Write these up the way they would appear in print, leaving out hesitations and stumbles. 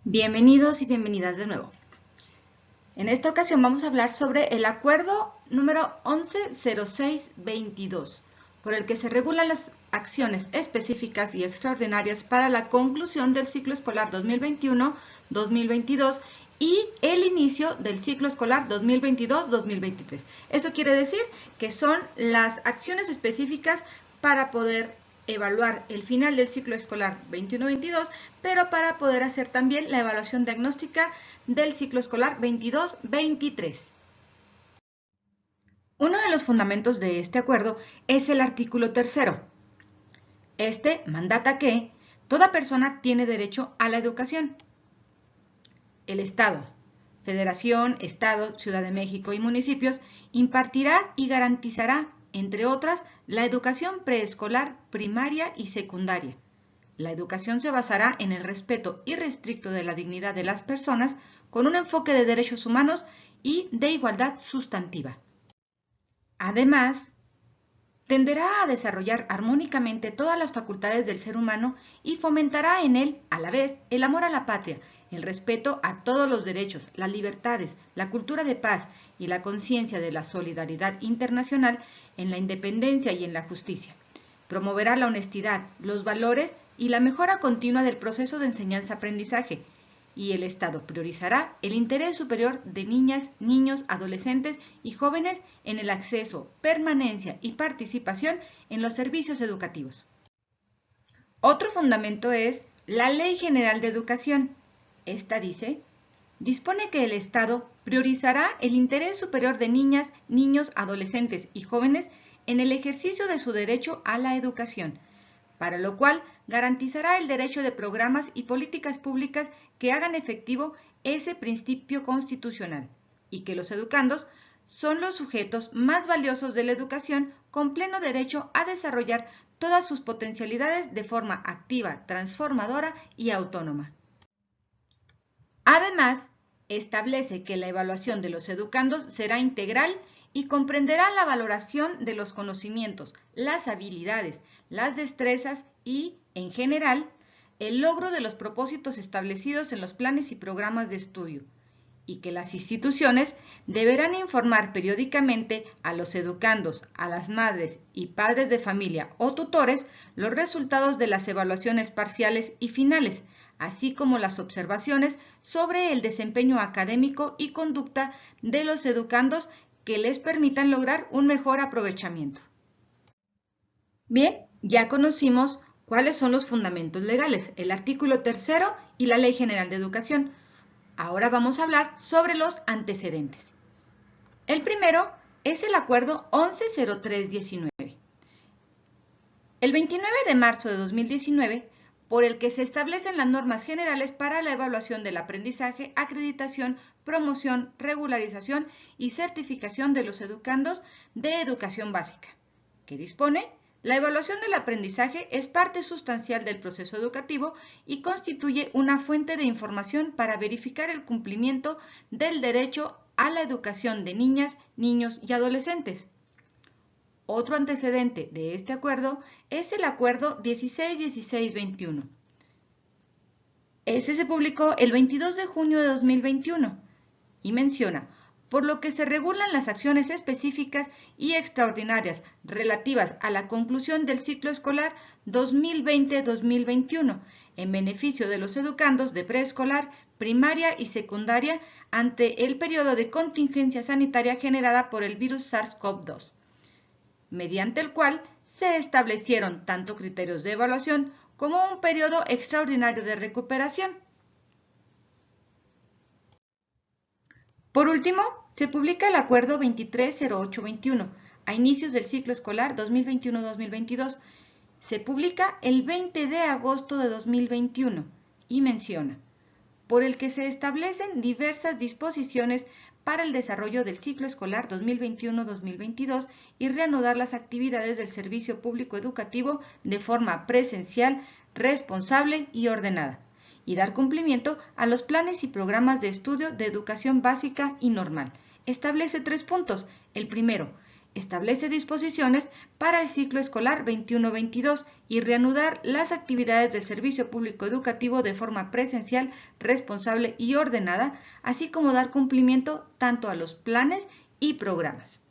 Bienvenidos y bienvenidas de nuevo. En esta ocasión vamos a hablar sobre el acuerdo número 110622, por el que se regulan las acciones específicas y extraordinarias para la conclusión del ciclo escolar 2021-2022 y el inicio del ciclo escolar 2022-2023. Eso quiere decir que son las acciones específicas para poder evaluar el final del ciclo escolar 21-22, pero para poder hacer también la evaluación diagnóstica del ciclo escolar 22-23. Uno de los fundamentos de este acuerdo es el artículo 3º. Este mandata que toda persona tiene derecho a la educación. El Estado, Federación, Estado, Ciudad de México y municipios impartirá y garantizará, entre otras, la educación preescolar, primaria y secundaria. La educación se basará en el respeto irrestricto de la dignidad de las personas con un enfoque de derechos humanos y de igualdad sustantiva. Además, tenderá a desarrollar armónicamente todas las facultades del ser humano y fomentará en él, a la vez, el amor a la patria, el respeto a todos los derechos, las libertades, la cultura de paz y la conciencia de la solidaridad internacional en la independencia y en la justicia. Promoverá la honestidad, los valores y la mejora continua del proceso de enseñanza-aprendizaje, y el Estado priorizará el interés superior de niñas, niños, adolescentes y jóvenes en el acceso, permanencia y participación en los servicios educativos. Otro fundamento es la Ley General de Educación. Esta dispone que el Estado priorizará el interés superior de niñas, niños, adolescentes y jóvenes en el ejercicio de su derecho a la educación, para lo cual garantizará el derecho de programas y políticas públicas que hagan efectivo ese principio constitucional y que los educandos son los sujetos más valiosos de la educación con pleno derecho a desarrollar todas sus potencialidades de forma activa, transformadora y autónoma. Además, establece que la evaluación de los educandos será integral y comprenderá la valoración de los conocimientos, las habilidades, las destrezas y, en general, el logro de los propósitos establecidos en los planes y programas de estudio, y que las instituciones deberán informar periódicamente a los educandos, a las madres y padres de familia o tutores los resultados de las evaluaciones parciales y finales, así como las observaciones sobre el desempeño académico y conducta de los educandos que les permitan lograr un mejor aprovechamiento. Bien, ya conocimos cuáles son los fundamentos legales, el artículo 3º y la Ley General de Educación. Ahora vamos a hablar sobre los antecedentes. El primero es el acuerdo 110319. El 29 de marzo de 2019, por el que se establecen las normas generales para la evaluación del aprendizaje, acreditación, promoción, regularización y certificación de los educandos de educación básica, que dispone: la evaluación del aprendizaje es parte sustancial del proceso educativo y constituye una fuente de información para verificar el cumplimiento del derecho a la educación de niñas, niños y adolescentes. Otro antecedente de este acuerdo es el acuerdo 161621. Este se publicó el 22 de junio de 2021 y menciona: por lo que se regulan las acciones específicas y extraordinarias relativas a la conclusión del ciclo escolar 2020-2021 en beneficio de los educandos de preescolar, primaria y secundaria ante el periodo de contingencia sanitaria generada por el virus SARS-CoV-2, mediante el cual se establecieron tanto criterios de evaluación como un periodo extraordinario de recuperación. Por último, se publica el Acuerdo 230821 a inicios del ciclo escolar 2021-2022. Se publica el 20 de agosto de 2021 y menciona: por el que se establecen diversas disposiciones para el desarrollo del ciclo escolar 2021-2022 y reanudar las actividades del servicio público educativo de forma presencial, responsable y ordenada, y dar cumplimiento a los planes y programas de estudio de educación básica y normal. Establece 3 puntos. El primero, establece disposiciones para el ciclo escolar 21-22 y reanudar las actividades del servicio público educativo de forma presencial, responsable y ordenada, así como dar cumplimiento tanto a los planes y programas.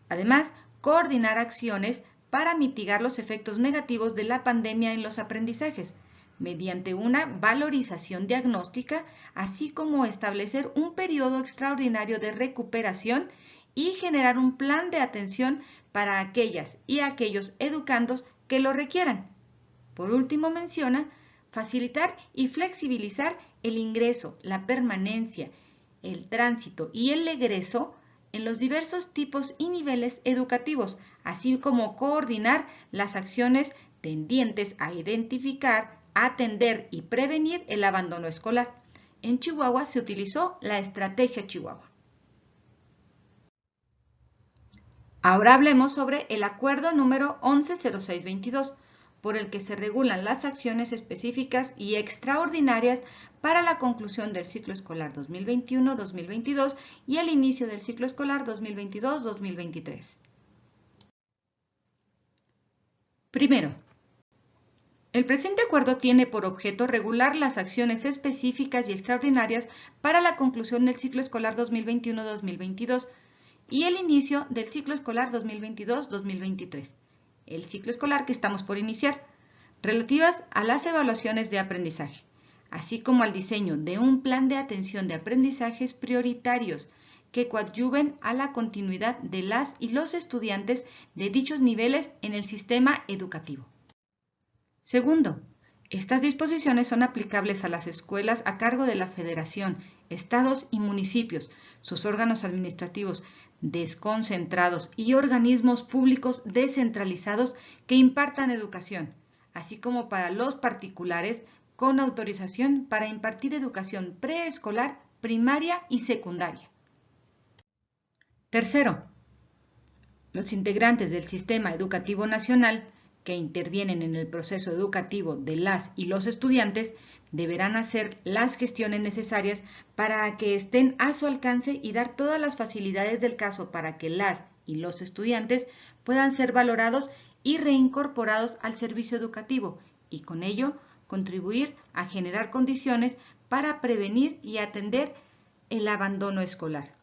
Además, coordinar acciones para mitigar los efectos negativos de la pandemia en los aprendizajes, mediante una valorización diagnóstica, así como establecer un periodo extraordinario de recuperación y generar un plan de atención para aquellas y aquellos educandos que lo requieran. Por último, menciona facilitar y flexibilizar el ingreso, la permanencia, el tránsito y el egreso en los diversos tipos y niveles educativos, así como coordinar las acciones tendientes a identificar, atender y prevenir el abandono escolar. En Chihuahua se utilizó la Estrategia Chihuahua. Ahora hablemos sobre el acuerdo número 110622, por el que se regulan las acciones específicas y extraordinarias para la conclusión del ciclo escolar 2021-2022 y el inicio del ciclo escolar 2022-2023. Primero, el presente acuerdo tiene por objeto regular las acciones específicas y extraordinarias para la conclusión del ciclo escolar 2021-2022 y el inicio del ciclo escolar 2022-2023, el ciclo escolar que estamos por iniciar, relativas a las evaluaciones de aprendizaje, así como al diseño de un plan de atención de aprendizajes prioritarios que coadyuven a la continuidad de las y los estudiantes de dichos niveles en el sistema educativo. Segundo, estas disposiciones son aplicables a las escuelas a cargo de la Federación, estados y municipios, sus órganos administrativos desconcentrados y organismos públicos descentralizados que impartan educación, así como para los particulares con autorización para impartir educación preescolar, primaria y secundaria. Tercero, los integrantes del Sistema Educativo Nacional que intervienen en el proceso educativo de las y los estudiantes deberán hacer las gestiones necesarias para que estén a su alcance y dar todas las facilidades del caso para que las y los estudiantes puedan ser valorados y reincorporados al servicio educativo y con ello contribuir a generar condiciones para prevenir y atender el abandono escolar.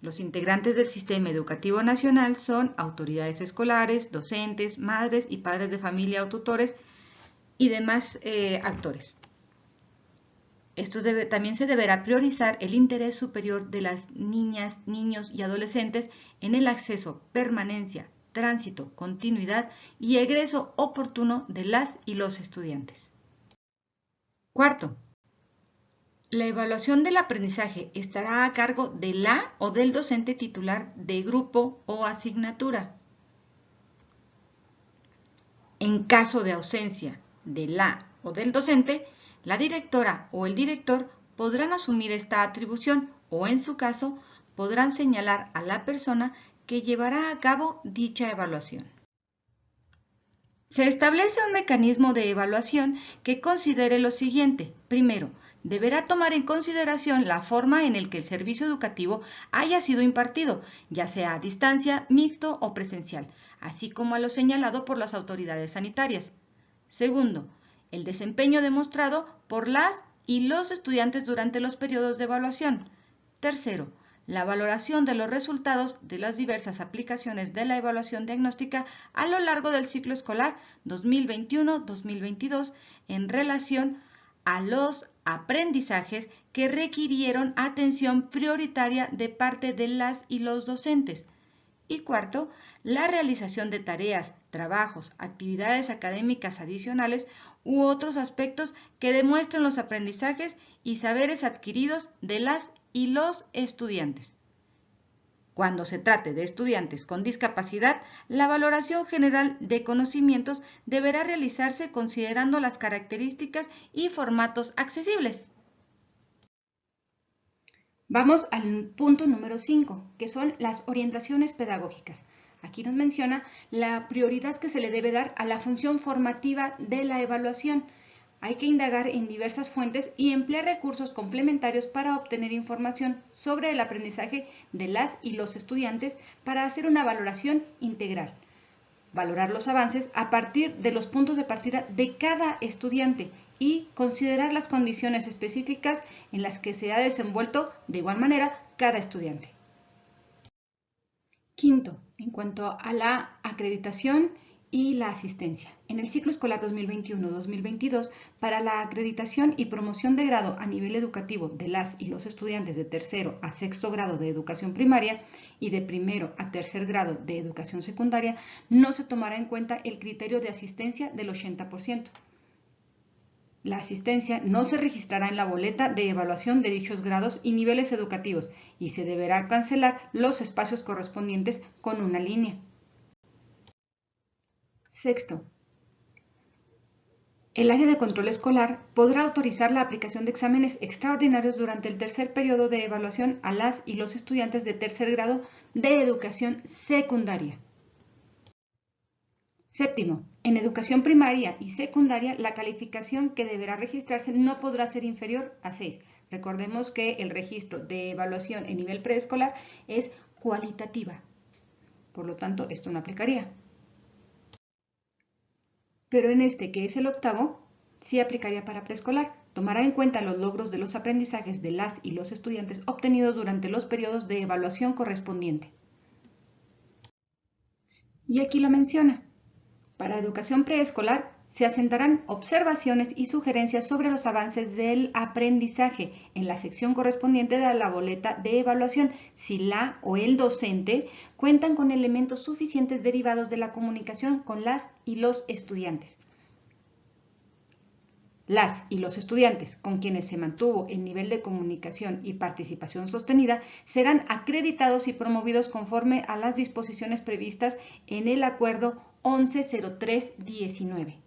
Los integrantes del Sistema Educativo Nacional son autoridades escolares, docentes, madres y padres de familia o tutores y demás actores. También se deberá priorizar el interés superior de las niñas, niños y adolescentes en el acceso, permanencia, tránsito, continuidad y egreso oportuno de las y los estudiantes. Cuarto, la evaluación del aprendizaje estará a cargo de la o del docente titular de grupo o asignatura. En caso de ausencia de la o del docente, la directora o el director podrán asumir esta atribución o, en su caso, podrán señalar a la persona que llevará a cabo dicha evaluación. Se establece un mecanismo de evaluación que considere lo siguiente. Primero, deberá tomar en consideración la forma en la que el servicio educativo haya sido impartido, ya sea a distancia, mixto o presencial, así como a lo señalado por las autoridades sanitarias. Segundo, el desempeño demostrado por las y los estudiantes durante los periodos de evaluación. Tercero, la valoración de los resultados de las diversas aplicaciones de la evaluación diagnóstica a lo largo del ciclo escolar 2021-2022 en relación a los aprendizajes que requirieron atención prioritaria de parte de las y los docentes. Y cuarto, la realización de tareas, trabajos, actividades académicas adicionales u otros aspectos que demuestren los aprendizajes y saberes adquiridos de las y los estudiantes. Cuando se trate de estudiantes con discapacidad, la valoración general de conocimientos deberá realizarse considerando las características y formatos accesibles. Vamos al punto número 5, que son las orientaciones pedagógicas. Aquí nos menciona la prioridad que se le debe dar a la función formativa de la evaluación, hay que indagar en diversas fuentes y emplear recursos complementarios para obtener información sobre el aprendizaje de las y los estudiantes para hacer una valoración integral. Valorar los avances a partir de los puntos de partida de cada estudiante y considerar las condiciones específicas en las que se ha desenvuelto de igual manera cada estudiante. Quinto, en cuanto a la acreditación y la asistencia. En el ciclo escolar 2021-2022, para la acreditación y promoción de grado a nivel educativo de las y los estudiantes de tercero a sexto grado de educación primaria y de primero a tercer grado de educación secundaria, no se tomará en cuenta el criterio de asistencia del 80%. La asistencia no se registrará en la boleta de evaluación de dichos grados y niveles educativos y se deberá cancelar los espacios correspondientes con una línea. Sexto, el área de control escolar podrá autorizar la aplicación de exámenes extraordinarios durante el tercer periodo de evaluación a las y los estudiantes de tercer grado de educación secundaria. Séptimo, en educación primaria y secundaria, la calificación que deberá registrarse no podrá ser inferior a 6. Recordemos que el registro de evaluación en nivel preescolar es cualitativa. Por lo tanto, esto no aplicaría. Pero en este, que es el octavo, sí aplicaría para preescolar. Tomará en cuenta los logros de los aprendizajes de las y los estudiantes obtenidos durante los periodos de evaluación correspondiente. Y aquí lo menciona. Para educación preescolar se asentarán observaciones y sugerencias sobre los avances del aprendizaje en la sección correspondiente de la boleta de evaluación si la o el docente cuentan con elementos suficientes derivados de la comunicación con las y los estudiantes. Las y los estudiantes con quienes se mantuvo el nivel de comunicación y participación sostenida serán acreditados y promovidos conforme a las disposiciones previstas en el Acuerdo 110319.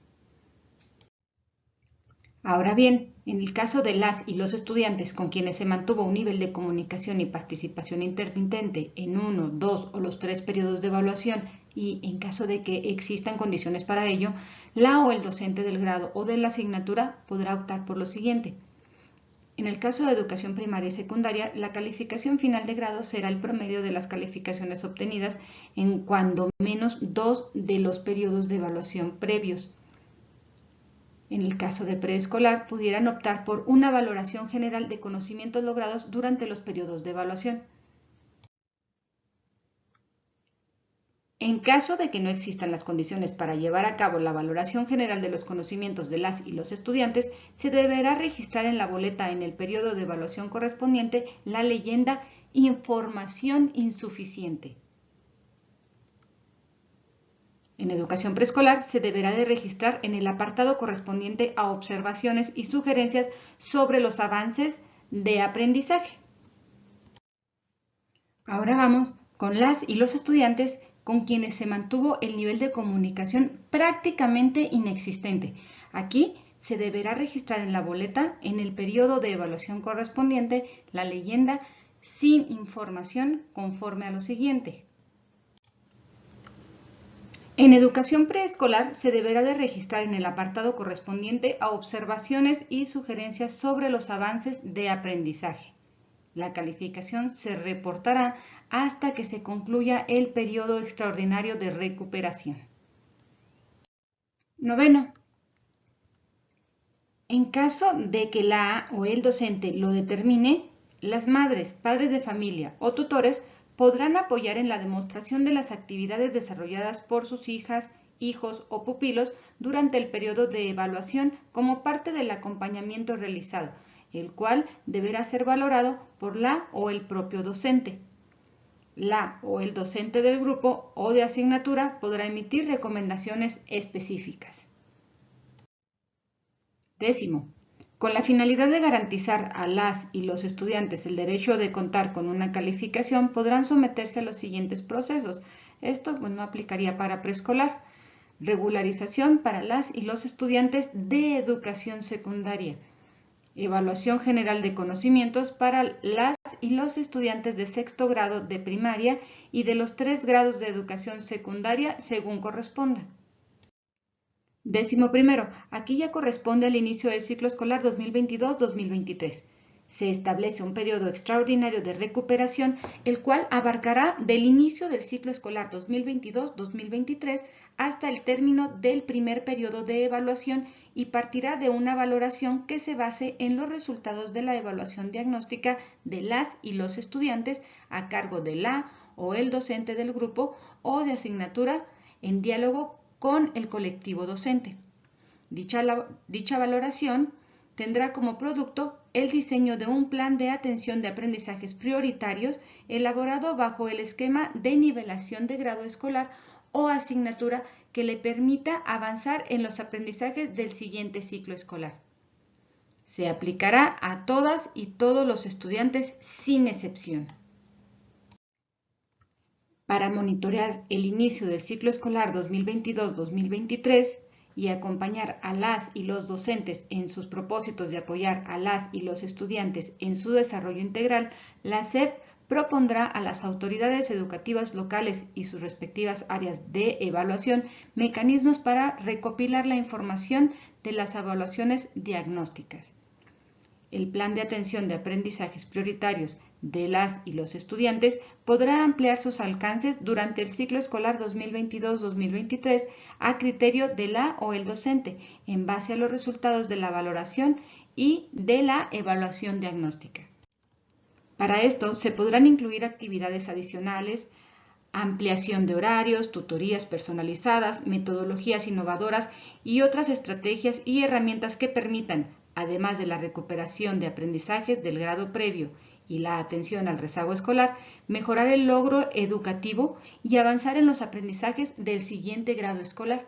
Ahora bien, en el caso de las y los estudiantes con quienes se mantuvo un nivel de comunicación y participación intermitente en uno, dos o los 3 periodos de evaluación y en caso de que existan condiciones para ello, la o el docente del grado o de la asignatura podrá optar por lo siguiente. En el caso de educación primaria y secundaria, la calificación final de grado será el promedio de las calificaciones obtenidas en cuando menos 2 de los periodos de evaluación previos. En el caso de preescolar, pudieran optar por una valoración general de conocimientos logrados durante los periodos de evaluación. En caso de que no existan las condiciones para llevar a cabo la valoración general de los conocimientos de las y los estudiantes, se deberá registrar en la boleta en el periodo de evaluación correspondiente la leyenda información insuficiente. En educación preescolar se deberá de registrar en el apartado correspondiente a observaciones y sugerencias sobre los avances de aprendizaje. Ahora vamos con las y los estudiantes con quienes se mantuvo el nivel de comunicación prácticamente inexistente. Aquí se deberá registrar en la boleta, en el periodo de evaluación correspondiente, la leyenda sin información conforme a lo siguiente. En educación preescolar se deberá de registrar en el apartado correspondiente a observaciones y sugerencias sobre los avances de aprendizaje. La calificación se reportará hasta que se concluya el periodo extraordinario de recuperación. Noveno. En caso de que la o el docente lo determine, las madres, padres de familia o tutores podrán apoyar en la demostración de las actividades desarrolladas por sus hijas, hijos o pupilos durante el periodo de evaluación como parte del acompañamiento realizado, el cual deberá ser valorado por la o el propio docente. La o el docente del grupo o de asignatura podrá emitir recomendaciones específicas. Décimo. Con la finalidad de garantizar a las y los estudiantes el derecho de contar con una calificación, podrán someterse a los siguientes procesos. Esto no aplicaría para preescolar. Regularización para las y los estudiantes de educación secundaria. Evaluación general de conocimientos para las y los estudiantes de sexto grado de primaria y de los 3 grados de educación secundaria según corresponda. 11º, aquí ya corresponde al inicio del ciclo escolar 2022-2023. Se establece un periodo extraordinario de recuperación, el cual abarcará del inicio del ciclo escolar 2022-2023 hasta el término del primer periodo de evaluación y partirá de una valoración que se base en los resultados de la evaluación diagnóstica de las y los estudiantes a cargo de la o el docente del grupo o de asignatura en diálogo con el colectivo docente. Dicha valoración tendrá como producto el diseño de un plan de atención de aprendizajes prioritarios elaborado bajo el esquema de nivelación de grado escolar o asignatura que le permita avanzar en los aprendizajes del siguiente ciclo escolar. Se aplicará a todas y todos los estudiantes sin excepción. Para monitorear el inicio del ciclo escolar 2022-2023 y acompañar a las y los docentes en sus propósitos de apoyar a las y los estudiantes en su desarrollo integral, la SEP propondrá a las autoridades educativas locales y sus respectivas áreas de evaluación mecanismos para recopilar la información de las evaluaciones diagnósticas. El plan de atención de aprendizajes prioritarios de las y los estudiantes podrá ampliar sus alcances durante el ciclo escolar 2022-2023 a criterio de la o el docente, en base a los resultados de la valoración y de la evaluación diagnóstica. Para esto se podrán incluir actividades adicionales, ampliación de horarios, tutorías personalizadas, metodologías innovadoras y otras estrategias y herramientas que permitan, además de la recuperación de aprendizajes del grado previo y la atención al rezago escolar, mejorar el logro educativo y avanzar en los aprendizajes del siguiente grado escolar.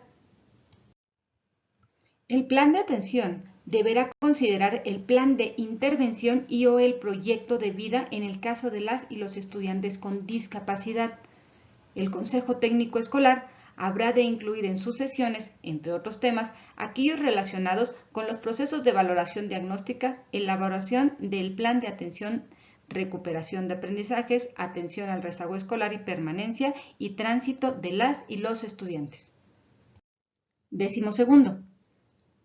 El plan de atención deberá considerar el plan de intervención y o el proyecto de vida en el caso de las y los estudiantes con discapacidad. El Consejo Técnico Escolar habrá de incluir en sus sesiones, entre otros temas, aquellos relacionados con los procesos de valoración diagnóstica, elaboración del plan de atención, recuperación de aprendizajes, atención al rezago escolar y permanencia y tránsito de las y los estudiantes. 12º.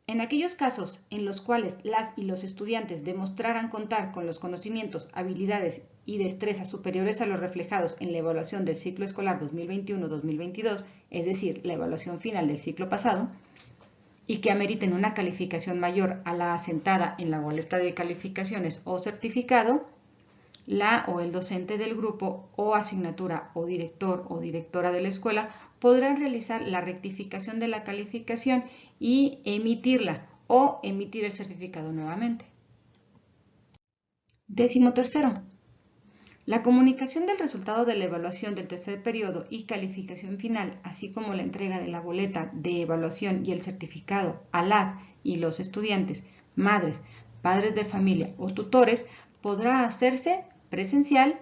En aquellos casos en los cuales las y los estudiantes demostraran contar con los conocimientos, habilidades y destrezas superiores a los reflejados en la evaluación del ciclo escolar 2021-2022, es decir, la evaluación final del ciclo pasado, y que ameriten una calificación mayor a la asentada en la boleta de calificaciones o certificado, la o el docente del grupo o asignatura o director o directora de la escuela podrán realizar la rectificación de la calificación y emitirla o emitir el certificado nuevamente. 13º. La comunicación del resultado de la evaluación del tercer periodo y calificación final, así como la entrega de la boleta de evaluación y el certificado a las y los estudiantes, madres, padres de familia o tutores, podrá hacerse presencial,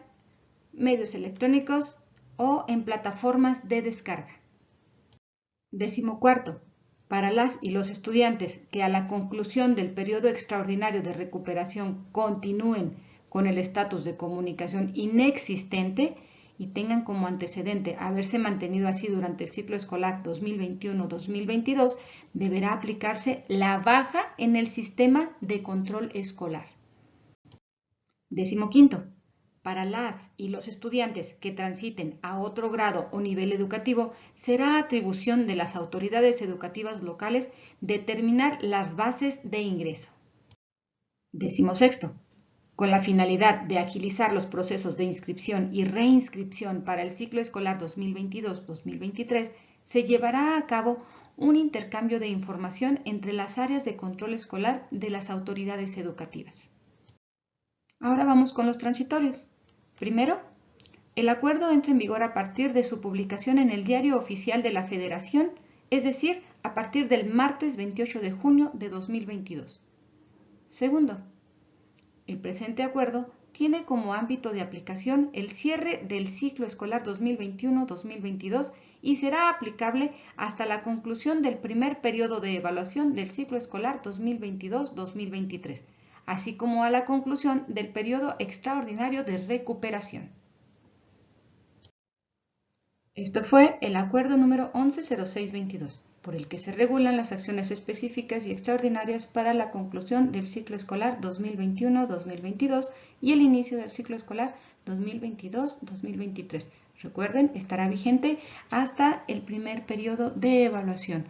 medios electrónicos o en plataformas de descarga. 14º. Para las y los estudiantes que a la conclusión del periodo extraordinario de recuperación continúen con el estatus de comunicación inexistente y tengan como antecedente haberse mantenido así durante el ciclo escolar 2021-2022, deberá aplicarse la baja en el sistema de control escolar. 15º. Para las y los estudiantes que transiten a otro grado o nivel educativo, será atribución de las autoridades educativas locales determinar las bases de ingreso. 16º. Con la finalidad de agilizar los procesos de inscripción y reinscripción para el ciclo escolar 2022-2023, se llevará a cabo un intercambio de información entre las áreas de control escolar de las autoridades educativas. Ahora vamos con los transitorios. Primero, el acuerdo entra en vigor a partir de su publicación en el Diario Oficial de la Federación, es decir, a partir del martes 28 de junio de 2022. Segundo, el presente acuerdo tiene como ámbito de aplicación el cierre del ciclo escolar 2021-2022 y será aplicable hasta la conclusión del primer periodo de evaluación del ciclo escolar 2022-2023, así como a la conclusión del periodo extraordinario de recuperación. Esto fue el acuerdo número 110622. por el que se regulan las acciones específicas y extraordinarias para la conclusión del ciclo escolar 2021-2022 y el inicio del ciclo escolar 2022-2023. Recuerden, estará vigente hasta el primer periodo de evaluación.